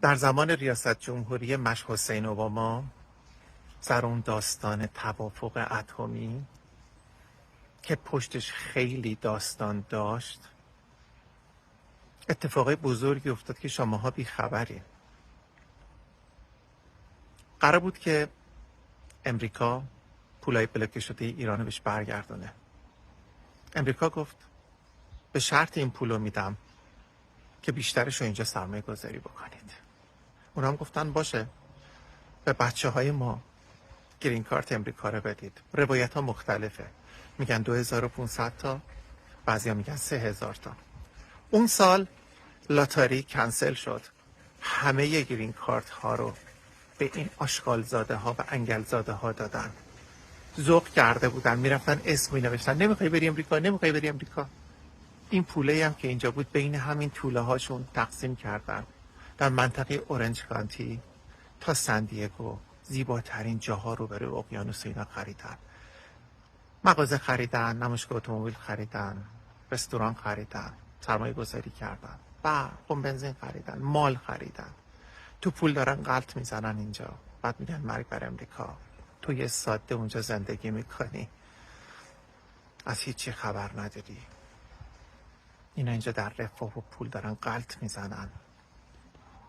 در زمان ریاست جمهوری حسین اوباما سر اون داستان توافق اتمی که پشتش خیلی داستان داشت، اتفاقای بزرگی افتاد که شماها بیخبرین. قرار بود که امریکا پولای بلوکه شده ایران رو بهش برگردونه. امریکا گفت به شرط این پولو میدم که بیشترش رو اینجا سرمایه گذاری بکنید. اونا هم گفتن باشه، به بچه های ما گرین کارت امریکا رو بدید. روایت ها مختلفه، میگن 2500 تا، بعضی ها میگن 3000 تا. اون سال لاتاری کنسل شد، همه گرین کارت ها رو به این آشغال زاده ها و انگل زاده ها دادن. ذوق کرده بودن، میرفتن اسم می نوشتن نمیخوای بری امریکا، نمیخوای بری امریکا. این پوله هم که اینجا بود بین همین توله هاشون تقسیم کردن. در منطقه اورنج کانتی تا سندیگو زیباترین جاها رو برای اقیانوس اینا خریدن. مغازه خریدن، نمایشگاه اتومبیل خریدن، رستوران خریدن، سرمایه گذاری کردن، پمپ بنزین خریدن، مال خریدن. تو پول دارن غلط میزنن اینجا، بعد میگن مرگ بر امریکا. تو یه ساده اونجا زندگی میکنی، از هیچی خبر نداری. اینا اینجا در رفاه و پول دارن غلط میزنن.